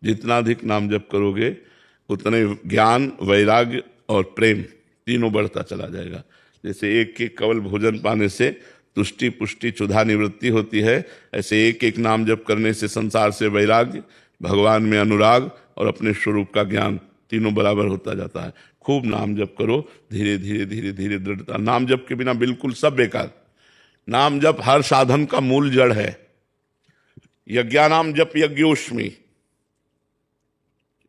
जितना अधिक नाम जप करोगे उतने ज्ञान, वैराग्य और प्रेम तीनों बढ़ता चला जाएगा। जैसे एक एक कवल भोजन पाने से तुष्टि पुष्टि क्षुधा निवृत्ति होती है, ऐसे एक एक नाम जप करने से संसार से वैराग्य, भगवान में अनुराग और अपने स्वरूप का ज्ञान तीनों बराबर होता जाता है। खूब नाम जप करो, धीरे धीरे धीरे धीरे दृढ़ता। नाम जप के बिना बिल्कुल सब बेकार। नाम जप हर साधन का मूल जड़ है। यज्ञानाम जप यज्ञोष्मी,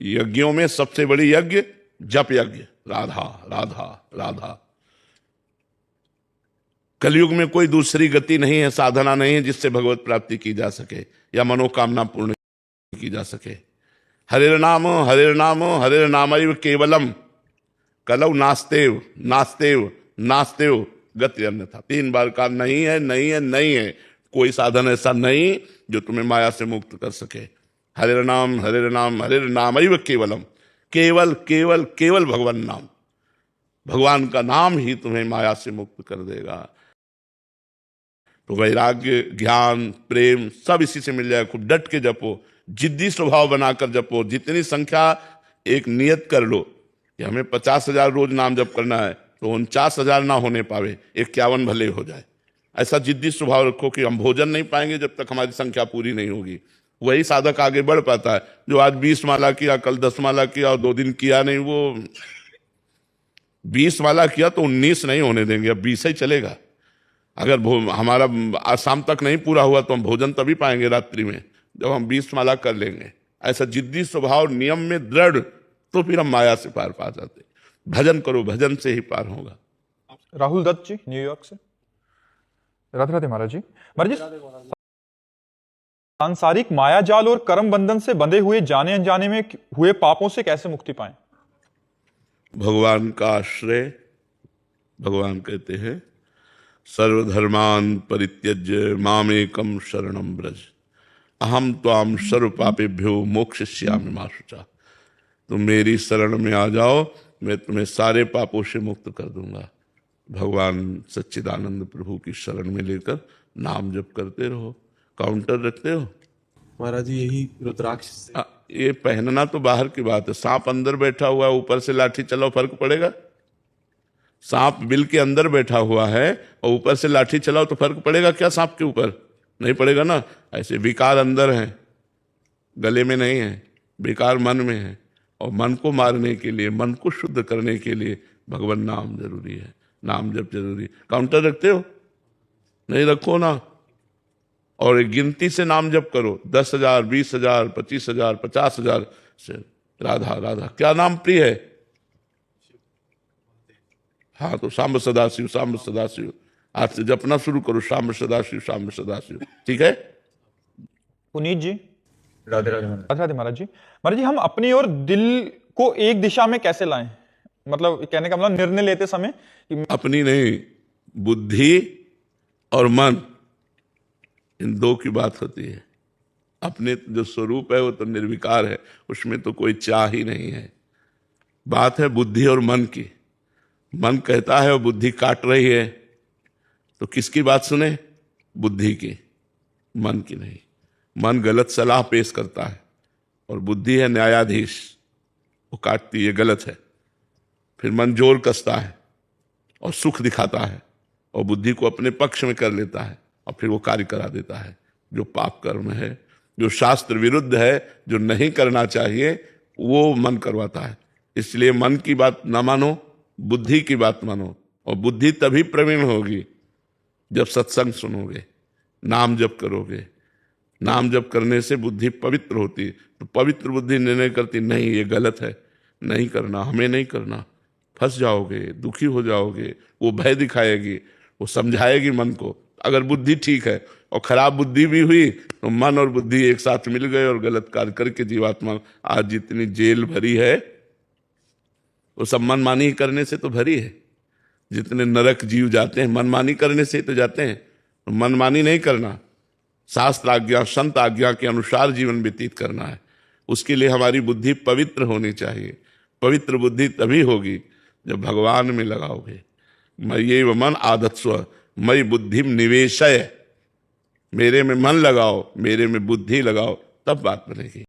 यज्ञों में सबसे बड़ी यज्ञ जप यज्ञ, राधा राधा राधा। कलयुग में कोई दूसरी गति नहीं है, साधना नहीं है जिससे भगवत प्राप्ति की जा सके या मनोकामना पूर्ण की जा सके। हरे नाम हरे नामैव केवलम कलौ नास्तेव नास्तेव नास्तेव गति अन्यथा। 3 बार का नहीं है नहीं है नहीं है। कोई साधन ऐसा नहीं जो तुम्हें माया से मुक्त कर सके। हरे नाम हरे नामैव केवलम, केवल केवल केवल भगवान नाम, भगवान का नाम ही तुम्हें माया से मुक्त कर देगा। तो वैराग्य, ज्ञान, प्रेम सब इसी से मिल जाएगा। खूब डट के जपो, जिद्दी स्वभाव बनाकर जपो। जितनी संख्या एक नियत कर लो कि हमें 50,000 रोज नाम जप करना है, तो 49,000 ना होने पावे, 51 भले हो जाए। ऐसा जिद्दी स्वभाव रखो कि हम भोजन नहीं पाएंगे जब तक हमारी संख्या पूरी नहीं होगी। वही साधक आगे बढ़ पाता है। जो आज 20 माला किया, कल 10 माला किया और 2 दिन किया नहीं, वो 20 माला किया तो 19 नहीं होने देंगे, अब 20 ही चलेगा। अगर हमारा आज शाम तक नहीं पूरा हुआ तो हम भोजन तभी पाएंगे रात्रि में जब हम 20 माला कर लेंगे। ऐसा जिद्दी स्वभाव नियम में दृढ़, तो फिर हम माया से पार पा जाते। भजन करो, भजन से ही पार होगा। राहुल दत्त जी न्यूयॉर्क से। राधे राधे महाराज जी। महाराज जी, सांसारिक माया जाल और कर्म बंधन से बंधे हुए जाने अनजाने में हुए पापों से कैसे मुक्ति पाएं? भगवान का आश्रय। भगवान कहते हैं सर्वधर्मान परित्यज्य मामेकम शरणम ब्रज, अहम त्वाम सर्व पापेभ्यो मोक्षयिष्यामि मा शुचा। तुम मेरी शरण में आ जाओ, मैं तुम्हें सारे पापों से मुक्त कर दूंगा। भगवान सच्चिदानंद प्रभु की शरण में लेकर नाम जप करते रहो। काउंटर रखते हो महाराज जी? यही रुद्राक्ष ये पहनना तो बाहर की बात है। सांप अंदर बैठा हुआ है, ऊपर से लाठी चलाओ, फर्क पड़ेगा? सांप बिल के अंदर बैठा हुआ है और ऊपर से लाठी चलाओ तो फर्क पड़ेगा क्या सांप के ऊपर? नहीं पड़ेगा ना। ऐसे विकार अंदर है, गले में नहीं है। विकार मन में है, और मन को मारने के लिए, मन को शुद्ध करने के लिए भगवान नाम जरूरी है, नाम जप जरूरी। काउंटर रखते हो? नहीं रखो ना। और एक गिनती से नाम जप करो, 10,000, 20,000, 25,000, 50,000 से राधा राधा। क्या नाम प्रिय है? हाँ, तो सांब सदाशिव, सांब सदाशिव। आज से जपना शुरू करो, सांब सदाशिव, सांब सदाशिव। ठीक है? पुनीत जी। राधे राधे राधे राधे महाराज जी। महाराज जी, हम अपनी और दिल को एक दिशा में कैसे लाएं? मतलब कहने का मतलब निर्णय लेते समय कि अपनी नहीं, बुद्धि और मन, इन 2 की बात होती है। अपने जो स्वरूप है वो तो निर्विकार है, उसमें तो कोई चाह ही नहीं है। बात है बुद्धि और मन की। मन कहता है और बुद्धि काट रही है, तो किसकी बात सुने? बुद्धि की, मन की नहीं। मन गलत सलाह पेश करता है और बुद्धि है न्यायाधीश, वो काटती है, गलत है। फिर मन जोर कसता है और सुख दिखाता है और बुद्धि को अपने पक्ष में कर लेता है और फिर वो कार्य करा देता है। जो पाप कर्म है, जो शास्त्र विरुद्ध है, जो नहीं करना चाहिए, वो मन करवाता है। इसलिए मन की बात ना मानो, बुद्धि की बात मानो। और बुद्धि तभी प्रवीण होगी जब सत्संग सुनोगे, नाम जप करोगे। नाम जप करने से बुद्धि पवित्र होती। तो पवित्र बुद्धि निर्णय करती, नहीं ये गलत है, नहीं करना, हमें नहीं करना। फंस जाओगे, दुखी हो जाओगे। वो भय दिखाएगी, वो समझाएगी मन को। अगर बुद्धि ठीक है और खराब बुद्धि भी हुई तो मन और बुद्धि एक साथ मिल गए और गलत कार्य करके जीवात्मा आज जितनी जेल भरी है वो सब मनमानी करने से तो भरी है। जितने नरक जीव जाते हैं मनमानी करने से तो जाते हैं। तो मनमानी नहीं करना, शास्त्र आज्ञा, संत आज्ञा के अनुसार जीवन व्यतीत करना है। उसके लिए हमारी बुद्धि पवित्र होनी चाहिए। पवित्र बुद्धि तभी होगी जब भगवान में लगाओगे। मय्येव मन आधत्स्व मयि बुद्धिम निवेशय। मेरे में मन लगाओ, मेरे में बुद्धि लगाओ, तब बात बनेगी।